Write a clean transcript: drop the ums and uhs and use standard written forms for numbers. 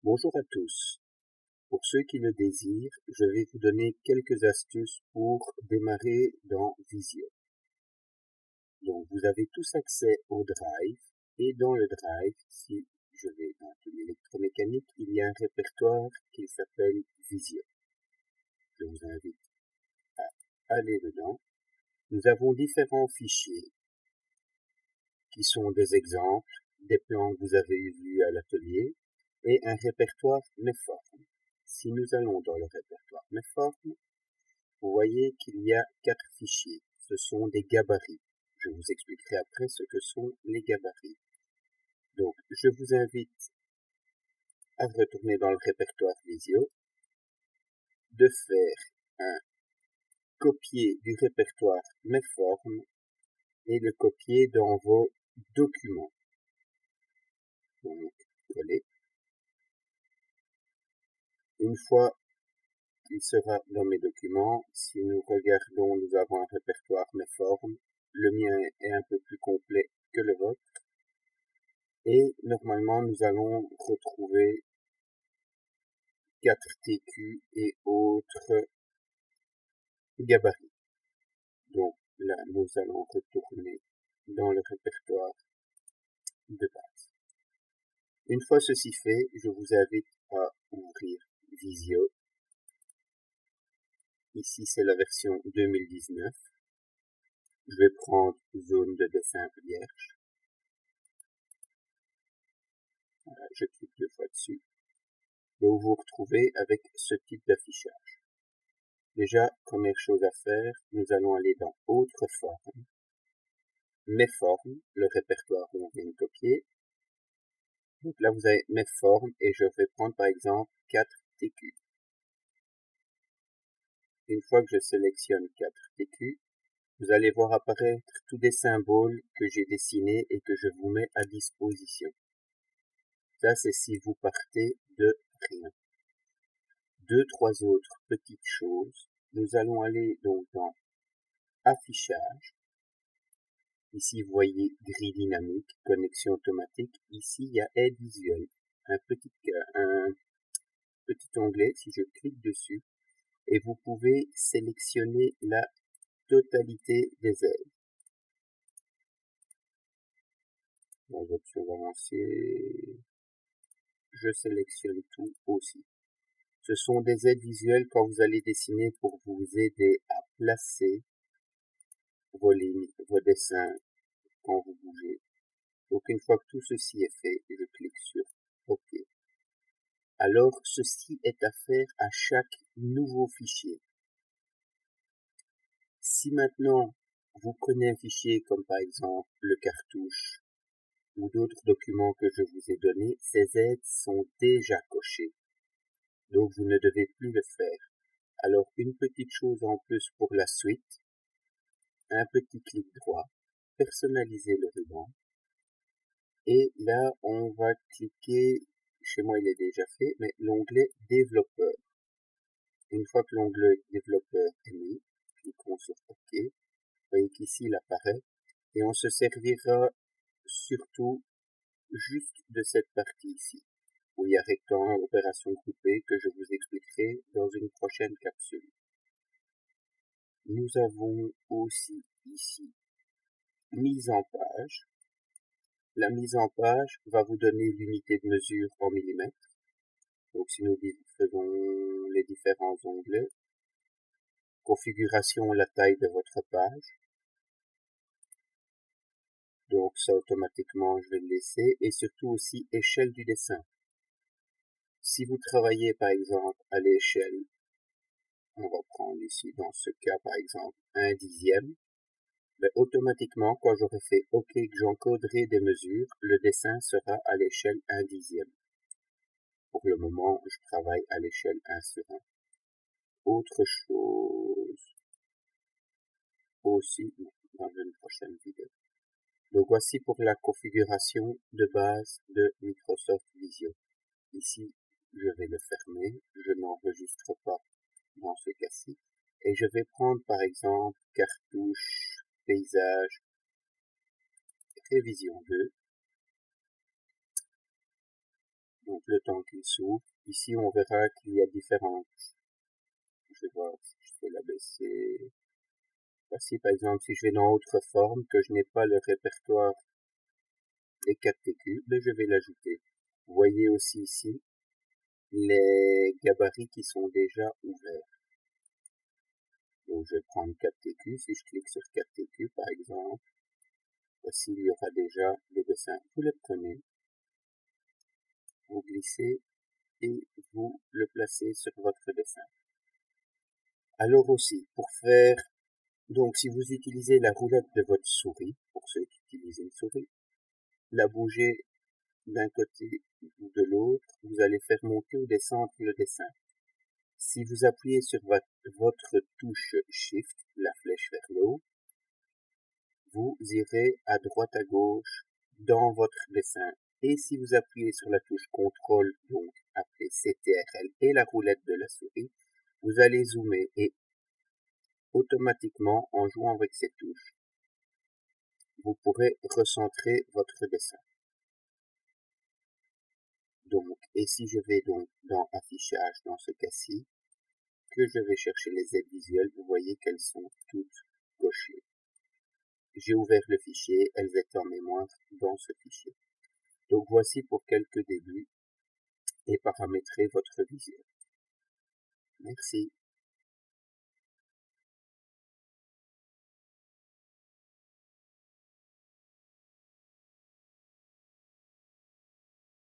Bonjour à tous. Pour ceux qui le désirent, je vais vous donner quelques astuces pour démarrer dans Visio. Donc, vous avez tous accès au Drive et dans le Drive, si je vais dans l'électromécanique, il y a un répertoire qui s'appelle Visio. Je vous invite à aller dedans. Nous avons différents fichiers qui sont des exemples, des plans que vous avez vus à l'atelier et un répertoire Méforme. Si nous allons dans le répertoire Méforme, vous voyez qu'il y a 4 fichiers. Ce sont des gabarits. Je vous expliquerai après ce que sont les gabarits. Donc, je vous invite à retourner dans le répertoire Visio, de faire un copier du répertoire Méforme et le copier dans vos documents. Donc, coller. Une fois qu'il sera dans mes documents, si nous regardons, nous avons un répertoire Méforme. Le mien est un peu plus complet que le vôtre. Et normalement, nous allons retrouver 4 TQ et autres gabarits. Donc là, nous allons retourner dans le répertoire de base. Une fois ceci fait, je vous invite à ouvrir Visio. Ici, c'est la version 2019. Je vais prendre zone de dessin vierge. Voilà, je clique 2 fois dessus. Et vous vous retrouvez avec ce type d'affichage. Déjà, première chose à faire, nous allons aller dans Autres formes, Mes formes, le répertoire où on vient de copier. Donc là, vous avez Mes formes et je vais prendre par exemple 4 TQ. Une fois que je sélectionne 4 TQ, vous allez voir apparaître tous des symboles que j'ai dessinés et que je vous mets à disposition. Ça, c'est si vous partez de rien. 2-3 autres petites choses. Nous allons aller donc dans Affichage. Ici, vous voyez grille dynamique, connexion automatique. Ici, il y a aide visuelle. Un petit onglet, si je clique dessus, et vous pouvez sélectionner la totalité des aides. Dans les options avancées, je sélectionne tout aussi. Ce sont des aides visuelles quand vous allez dessiner pour vous aider à placer vos lignes, vos dessins quand vous bougez. Donc une fois que tout ceci est fait, je clique sur OK. Alors ceci est à faire à chaque nouveau fichier. Si maintenant vous prenez un fichier comme par exemple le cartouche ou d'autres documents que je vous ai donnés, ces aides sont déjà cochées. Donc vous ne devez plus le faire. Alors une petite chose en plus pour la suite, un petit clic droit, personnaliser le ruban. Et là, on va cliquer, chez moi il est déjà fait, mais l'onglet développeur. Une fois que l'onglet développeur est mis, cliquons sur OK. Vous voyez qu'ici il apparaît. Et on se servira surtout juste de cette partie ici, où il y a rectangle, opération groupée, que je vous expliquerai dans une prochaine capsule. Nous avons aussi ici mise en page. La mise en page va vous donner l'unité de mesure en millimètres. Donc si nous faisons les différents onglets, configuration, la taille de votre page. Donc ça automatiquement je vais le laisser, et surtout aussi échelle du dessin. Si vous travaillez par exemple à l'échelle, on va prendre ici dans ce cas par exemple 1/10, mais automatiquement quand j'aurai fait OK que j'encoderai des mesures, le dessin sera à l'échelle 1/10. Pour le moment, je travaille à l'échelle 1/1. Autre chose aussi dans une prochaine vidéo. Donc voici pour la configuration de base de Microsoft Visio. Ici, je vais le fermer, je n'enregistre pas dans ce cas-ci. Et je vais prendre par exemple cartouche, paysage, révision 2. Donc le temps qu'il s'ouvre, ici on verra qu'il y a différentes, je vais voir si je peux l'abaisser. Voici par exemple si je vais dans autre forme, que je n'ai pas le répertoire des 4 TQ, ben, je vais l'ajouter. Vous voyez aussi ici les gabarits qui sont déjà ouverts. Donc je vais prendre 4 TQ, si je clique sur 4 TQ par exemple, voici il y aura déjà le dessin. Vous le prenez, vous glissez et vous le placez sur votre dessin. Alors aussi, pour faire, donc si vous utilisez la roulette de votre souris, pour ceux qui utilisent une souris, la bouger d'un côté ou de l'autre, vous allez faire monter ou descendre le dessin. Si vous appuyez sur votre touche Shift, la flèche vers le haut, vous irez à droite à gauche dans votre dessin. Et si vous appuyez sur la touche CTRL, donc appelée CTRL, et la roulette de la souris, vous allez zoomer et automatiquement, en jouant avec ces touches, vous pourrez recentrer votre dessin. Donc, et si je vais donc dans affichage, dans ce cas-ci, que je vais chercher les aides visuelles, vous voyez qu'elles sont toutes cochées. J'ai ouvert le fichier, elles étaient en mémoire dans ce fichier. Donc voici pour quelques débuts et paramétrer votre visuel. Merci.